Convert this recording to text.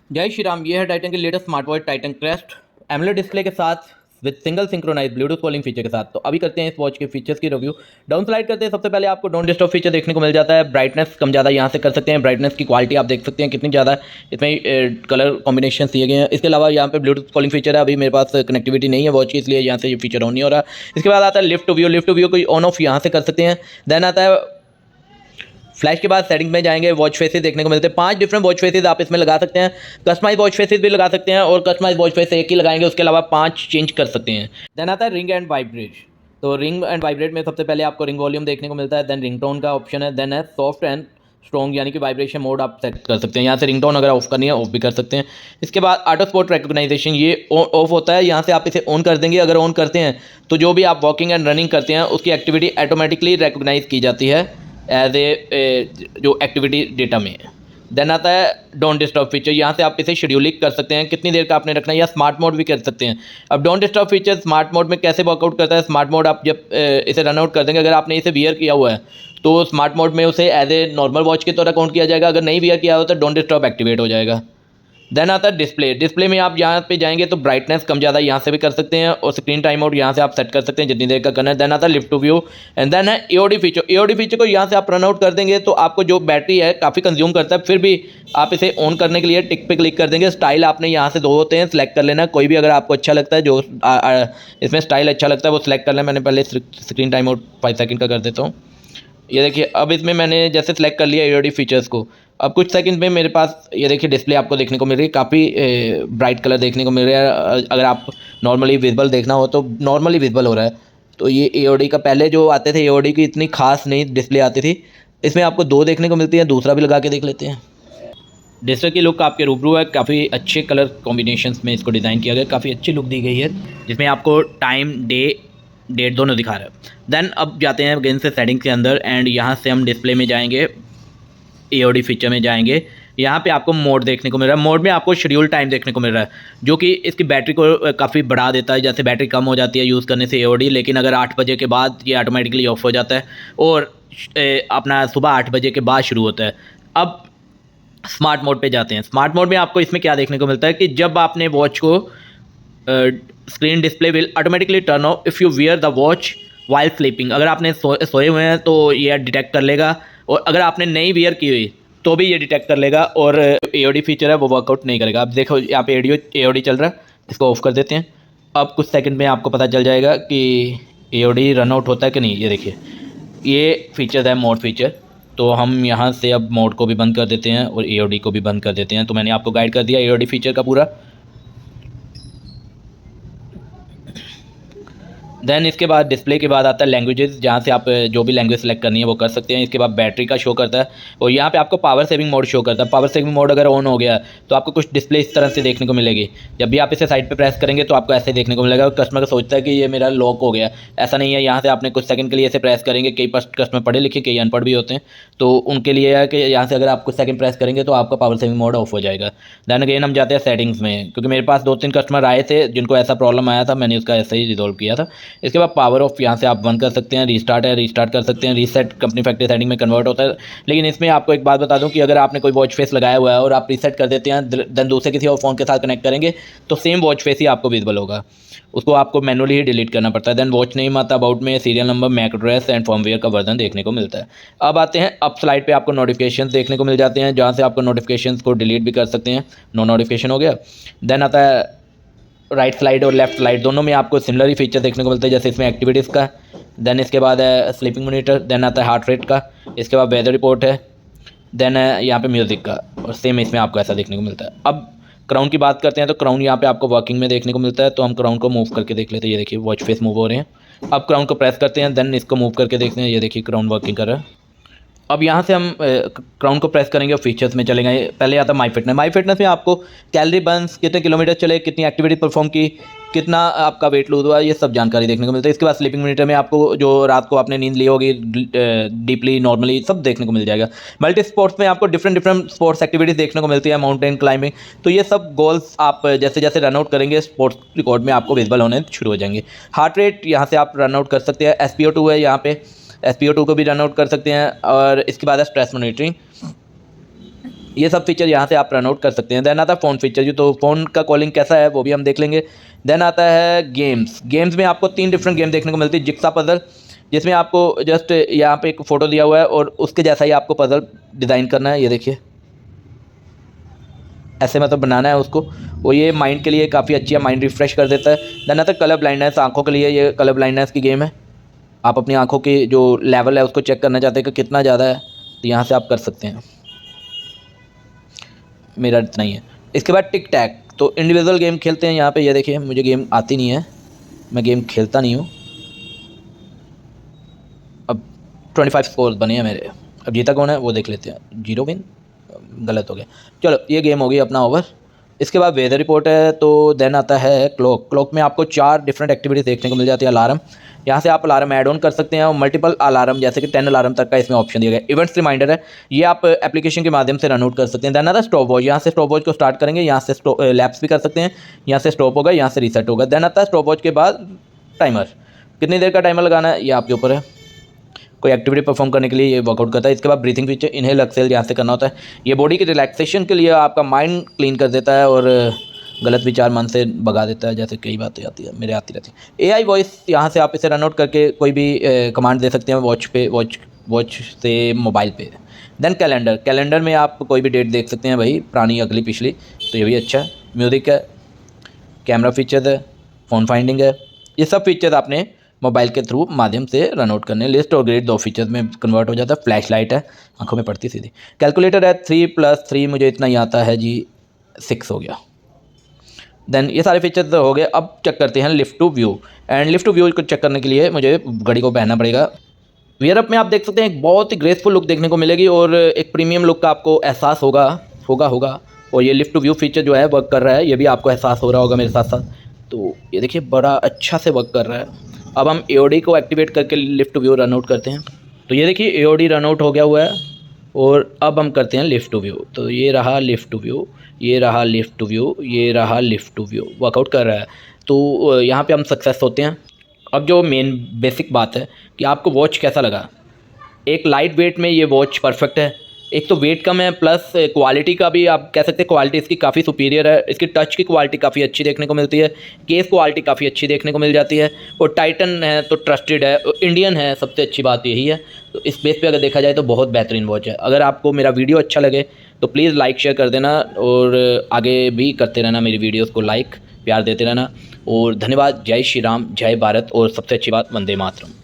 जय श्री राम। ये है टाइटन की latest smart watch Titan Crest AMOLED display के साथ with single synchronize Bluetooth calling feature के साथ। तो अभी करते हैं इस वॉच के फीचर्स की रिव्यू। डाउन स्लाइड करते हैं, सबसे पहले आपको डोंट डिस्टर्ब फीचर देखने को मिल जाता है। ब्राइटनेस कम ज़्यादा यहाँ से कर सकते हैं। ब्राइटनेस की क्वालिटी आप देख सकते हैं कितनी ज़्यादा इसमें कलर कॉम्बिनेशन दिए गए हैं। इसके अलावा यहाँ पे ब्लूटूथ कॉलिंग फीचर है। अभी मेरे पास कनेक्टिविटी नहीं है वॉच की, इसलिए यहाँ से ये फीचर ऑन नहीं हो रहा। इसके बाद आता है लिफ्ट व्यू। लिफ्ट व्यू को ऑन ऑफ यहाँ से कर सकते हैं। देन आता है फ्लैश के बाद सेटिंग में जाएंगे, वॉच फेसेस देखने को मिलते हैं। 5 डिफरेंट वॉच फेसेस आप इसमें लगा सकते हैं। कस्टमाइज वॉच फेसेस भी लगा सकते हैं और कस्टमाइज वॉच फेस एक ही लगाएंगे, उसके अलावा 5 चेंज कर सकते हैं। देन आता है रिंग एंड वाइब्रेट। तो रिंग एंड वाइब्रेट में सबसे पहले आपको रिंग वॉल्यूम देखने को मिलता है। देन रिंगटोन का ऑप्शन है। देन है सॉफ्ट एंड स्ट्रॉन्ग, यानी कि वाइब्रेशन मोड आप सेट कर सकते हैं। यहाँ से रिंगटोन अगर ऑफ करनी है ऑफ भी कर सकते हैं। इसके बाद ऑटो स्पॉट रिकॉग्नाइजेशन, ये ऑफ होता है। यहाँ से आप इसे ऑन कर देंगे। अगर ऑन करते हैं तो जो भी आप वॉकिंग एंड रनिंग करते हैं उसकी एक्टिविटी ऑटोमेटिकली रिकॉग्नाइज की जाती है एज ए जो एक्टिविटी डेटा में। देन आता है डोंट डिस्टर्ब फीचर। यहाँ से आप इसे शेड्यूलिंग कर सकते हैं, कितनी देर का आपने रखना है, या स्मार्ट मोड भी कर सकते हैं। अब don't disturb feature smart mode में कैसे वर्कआउट करता है। स्मार्ट मोड आप जब इसे रन आउट कर देंगे, अगर आपने इसे वियर किया हुआ है तो स्मार्ट मोड में उसे एज ए नॉर्मल वॉच की तरह काउंट किया जाएगा। अगर नहीं वियर किया हो तो डोंट डिस्टर्ब एक्टिवेट हो जाएगा। देन आता है डिस्प्ले। डिस्प्ले में आप यहाँ पे जाएंगे तो ब्राइटनेस कम ज़्यादा यहाँ से भी कर सकते हैं और स्क्रीन टाइम आउट यहाँ से आप सेट कर सकते हैं जितनी देर का करना है। देन आता है lift to view and then है एओडी फीचर। एओडी फीचर को यहाँ से आप रन आउट कर देंगे तो आपको जो बैटरी है काफ़ी कंज्यूम करता है, फिर भी आप इसे ऑन करने के लिए टिक पे क्लिक कर देंगे। स्टाइल आपने यहाँ से 2 होते हैं, सिलेक्ट कर लेना। कोई भी अगर आपको अच्छा लगता है, जो इसमें स्टाइल अच्छा लगता है वो सिलेक्ट कर लेना। मैंने पहले स्क्रीन टाइम आउट 5 सेकंड का कर देता हूँ। ये देखिए, अब इसमें मैंने जैसे सेलेक्ट कर लिया एओडी फीचर्स को, अब कुछ सेकंड में मेरे पास ये देखिए डिस्प्ले आपको देखने को मिल रही है। काफ़ी ब्राइट कलर देखने को मिल रहा है। अगर आप नॉर्मली विजिबल देखना हो तो नॉर्मली विजिबल हो रहा है। तो ये एओडी का पहले जो आते थे एओडी की इतनी खास नहीं डिस्प्ले आती थी, इसमें आपको 2 देखने को मिलती है। दूसरा भी लगा के देख लेते हैं। डिस्प्ले की लुक आपके रूबरू है। काफ़ी अच्छे कलर कॉम्बिनेशंस में इसको डिज़ाइन किया गया, काफ़ी अच्छी लुक दी गई है, जिसमें आपको टाइम डेट दोनों दिखा रहा है। देन अब जाते हैं अगेन से सेटिंग के अंदर एंड यहाँ से हम डिस्प्ले में जाएंगे, एओडी फीचर में जाएंगे। यहाँ पे आपको मोड देखने को मिल रहा है। मोड में आपको शेड्यूल टाइम देखने को मिल रहा है, जो कि इसकी बैटरी को काफ़ी बढ़ा देता है। जैसे बैटरी कम हो जाती है यूज़ करने से एओडी, लेकिन अगर 8 बजे के बाद ये ऑटोमेटिकली ऑफ हो जाता है और अपना सुबह 8 बजे के बाद शुरू होता है। अब स्मार्ट मोड पे जाते हैं। स्मार्ट मोड में आपको इसमें क्या देखने को मिलता है कि जब आपने वॉच को screen display will automatically turn off if you wear the watch while sleeping. अगर आपने सोए हुए हैं तो ये डिटेक्ट कर लेगा, और अगर आपने नहीं वियर की हुई तो भी ये डिटेक्ट कर लेगा और एओडी फीचर है वो वर्कआउट नहीं करेगा। अब देखो यहाँ पे एओडी चल रहा है, इसको ऑफ कर देते हैं। अब कुछ सेकंड में आपको पता चल जाएगा कि एओडी रन आउट होता है कि नहीं। ये देखिए, ये फीचर है मोड फीचर। तो हम यहाँ से अब मोड को भी बंद कर देते हैं और एओडी को भी बंद कर देते हैं। तो मैंने आपको गाइड कर दिया एओडी फीचर का पूरा। देन इसके बाद डिस्प्ले के बाद आता है लैंग्वेजेस, जहाँ से आप जो भी लैंग्वेज सेलेक्ट करनी है वो कर सकते हैं। इसके बाद बैटरी का शो करता है और यहाँ पे आपको पावर सेविंग मोड शो करता है। पावर सेविंग मोड अगर ऑन हो गया तो आपको कुछ डिस्प्ले इस तरह से देखने को मिलेगी। जब भी आप इसे साइड पे प्रेस करेंगे तो आपको ऐसे देखने को मिलेगा। कस्टमर का सोचता है कि ये मेरा लॉक हो गया, ऐसा नहीं है। यहाँ से आपने कुछ सेकंड के लिए इसे प्रेस करेंगे। कई कस्टमर पढ़े लिखे, कई अनपढ़ भी होते हैं, तो उनके लिए है कि यहाँ से अगर आप कुछ सेकंड प्रेस करेंगे तो आपका पावर सेविंग मोड ऑफ हो जाएगा। देन अगेन हम जाते हैं सेटिंग्स में, क्योंकि मेरे पास 2-3 कस्टमर आए थे जिनको ऐसा प्रॉब्लम आया था, मैंने उसका ऐसे ही रिजॉल्व किया था। इसके बाद पावर ऑफ यहाँ से आप बंद कर सकते हैं। रीस्टार्ट है, रीस्टार्ट कर सकते हैं। रीसेट कंपनी फैक्ट्री सेटिंग में कन्वर्ट होता है। लेकिन इसमें आपको एक बात बता दूं कि अगर आपने कोई वॉच फेस लगाया हुआ है और आप रीसेट कर देते हैं, देन दूसरे किसी और फ़ोन के साथ कनेक्ट करेंगे तो सेम वॉच फेस ही आपको विजिबल होगा। उसको आपको मैनुअली ही डिलीट करना पड़ता है। देन वॉच नेम आता, अबाउट में serial number, MAC address and firmware का वर्जन देखने को मिलता है। अब आते हैं अप स्लाइड पे, आपको नोटिफिकेशन देखने को मिल जाते हैं, जहाँ से आपको नोटिफिकेशन को डिलीट भी कर सकते हैं। नो नोटिफिकेशन हो गया। देन आता है राइट स्लाइड और लेफ्ट स्लाइड, दोनों में आपको सिमिलर ही फीचर देखने को मिलता है, जैसे इसमें एक्टिविटीज़ का। देन इसके बाद है स्लीपिंग मोनीटर। देन आता है हार्ट रेट का। इसके बाद वेदर रिपोर्ट है। देन है यहाँ पे म्यूज़िक का, और सेम इसमें आपको ऐसा देखने को मिलता है। अब क्राउन की बात करते हैं तो क्राउन यहाँ पे आपको वर्किंग में देखने को मिलता है। तो हम क्राउन को मूव करके देख लेते हैं। ये देखिए वॉच फेस मूव हो रहे हैं। अब क्राउन को प्रेस करते हैं, देन इसको मूव करके देखते हैं। ये देखिए क्राउन वर्किंग कर रहा है। अब यहाँ से हम क्राउन को प्रेस करेंगे और फीचर्स में चलेंगे। पहले आता है माई फिटनेस। माई फिटनेस में आपको कैलोरी बर्न्स, कितने किलोमीटर चले, कितनी एक्टिविटी परफॉर्म की, कितना आपका वेट लूज हुआ, ये सब जानकारी देखने को मिलता है। इसके बाद स्लीपिंग मोनीटर में आपको जो रात को आपने नींद ली होगी डीपली, नॉर्मली, सब देखने को मिल जाएगा। मल्टी स्पोर्ट्स में आपको डिफरेंट डिफरेंट स्पोर्ट्स एक्टिविटीज़ देखने को मिलती है, माउंटेन क्लाइंबिंग। तो ये सब गोल्स आप जैसे जैसे रन आउट करेंगे स्पोर्ट्स रिकॉर्ड में आपको विजिबल होने शुरू हो जाएंगे। हार्ट रेट यहाँ से आप रन आउट कर सकते हैं। SpO2 है यहाँ पे, SpO2 को भी रन आउट कर सकते हैं। और इसके बाद है स्ट्रेस मॉनिटरिंग। ये सब फीचर यहाँ से आप रन आउट कर सकते हैं। देन आता है फ़ोन फीचर जी, तो फ़ोन का कॉलिंग कैसा है वो भी हम देख लेंगे। देन आता है गेम्स। गेम्स में आपको 3 डिफरेंट गेम देखने को मिलती है। जिक्सा पज़ल, जिसमें आपको जस्ट यहाँ पे एक फ़ोटो दिया हुआ है और उसके जैसा ही आपको पज़ल डिज़ाइन करना है। ये देखिए ऐसे मतलब बनाना है उसको, और ये माइंड के लिए काफ़ी अच्छी है, माइंड रिफ़्रेश कर देता है। देन आता है कलर ब्लाइंडनेस, आँखों के लिए ये कलर ब्लाइंडनेस की गेम है। आप अपनी आँखों की जो लेवल है उसको चेक करना चाहते हैं कि कितना ज़्यादा है, तो यहाँ से आप कर सकते हैं। मेरा इतना ही है। इसके बाद टिक टैक, तो इंडिविजुअल गेम खेलते हैं यहाँ पे। ये देखिए मुझे गेम आती नहीं है, मैं गेम खेलता नहीं हूँ। अब 25 स्कोर बने हैं मेरे, अब जीता कौन है वो देख लेते हैं। 0 विन, गलत हो गया। चलो ये गेम हो गई अपना ओवर। इसके बाद वेदर रिपोर्ट है। तो देन आता है क्लॉक। क्लॉक में आपको 4 डिफरेंट एक्टिविटीज़ देखने को मिल जाती है। अलार्म, यहाँ से आप अलार्म ऐड ऑन कर सकते हैं और मल्टीपल अलार्म जैसे कि 10 अलार्म तक का इसमें ऑप्शन दिया गया है। इवेंट्स रिमाइंडर है, ये आप एप्लीकेशन के माध्यम से रन आउट कर सकते हैं। देन आता है स्टॉप वॉच, यहाँ से स्टॉप वॉच को स्टार्ट करेंगे, यहाँ से लैप्स भी कर सकते हैं, यहाँ से स्टॉप होगा, यहाँ से रीसेट होगा। देन आता है स्टॉप वॉच के बाद टाइमर, कितनी देर का टाइमर लगाना है ये आपके ऊपर है। कोई एक्टिविटी परफॉर्म करने के लिए ये वर्कआउट करता है। इसके बाद ब्रीथिंग फीचर, इनहेल एक्सेल यहाँ से करना होता है। ये बॉडी की रिलैक्सेशन के लिए आपका माइंड क्लीन कर देता है और गलत विचार मन से भगा देता है, जैसे कई बातें आती है मेरे आती रहती है। एआई वॉइस, यहाँ से आप इसे रन आउट करके कोई भी कमांड दे सकते हैं वॉच से मोबाइल पे। देन कैलेंडर, कैलेंडर में आप कोई भी डेट देख सकते हैं भाई, पुरानी अगली पिछली, तो ये भी अच्छा है। म्यूज़िक है, कैमरा फीचर्स है, फ़ोन फाइंडिंग है, ये सब फीचर्स आपने मोबाइल के थ्रू माध्यम से रन आउट करने। लिस्ट और ग्रेड 2 फीचर्स में कन्वर्ट हो जाता है। फ्लैश लाइट है, आंखों में पड़ती सीधी। कैलकुलेटर है, 3 + 3 मुझे इतना ही आता है जी, 6 हो गया। देन ये सारे फीचर्स हो गए। अब चेक करते हैं lift to view. And lift to view को चेक करने के लिए मुझे घड़ी को पहनना पड़ेगा। वियर अप में आप देख सकते हैं एक बहुत ही ग्रेसफुल लुक देखने को मिलेगी और एक प्रीमियम लुक का आपको एहसास होगा। और ये लिफ्ट टू व्यू फीचर जो है वर्क कर रहा है, ये भी आपको एहसास हो रहा होगा मेरे साथ साथ। तो ये देखिए बड़ा अच्छा से वर्क कर रहा है। अब हम एओडी को एक्टिवेट करके lift to view run out करते हैं। तो ये देखिए एओडी रन आउट हो गया हुआ है और अब हम करते हैं लिफ्ट टू व्यू। तो ये रहा लिफ्ट टू व्यू, ये रहा लिफ्ट टू व्यू, ये रहा लिफ्ट टू व्यू, वर्कआउट कर रहा है। तो यहाँ पे हम सक्सेस होते हैं। अब जो मेन बेसिक बात है कि आपको वॉच कैसा लगा। एक लाइट वेट में ये वॉच परफेक्ट है। एक तो वेट कम है, प्लस क्वालिटी का भी आप कह सकते हैं क्वालिटी इसकी काफ़ी सुपीरियर है। इसकी टच की क्वालिटी काफ़ी अच्छी देखने को मिलती है, केस क्वालिटी काफ़ी अच्छी देखने को मिल जाती है। और टाइटन है तो ट्रस्टेड है, इंडियन है, सबसे अच्छी बात यही है। तो इस बेस पे अगर देखा जाए तो बहुत बेहतरीन वॉच है। अगर आपको मेरा वीडियो अच्छा लगे तो प्लीज़ लाइक शेयर कर देना और आगे भी करते रहना, मेरी वीडियोज़ को लाइक प्यार देते रहना। और धन्यवाद। जय श्री राम, जय भारत और सबसे अच्छी बात वंदे मातरम।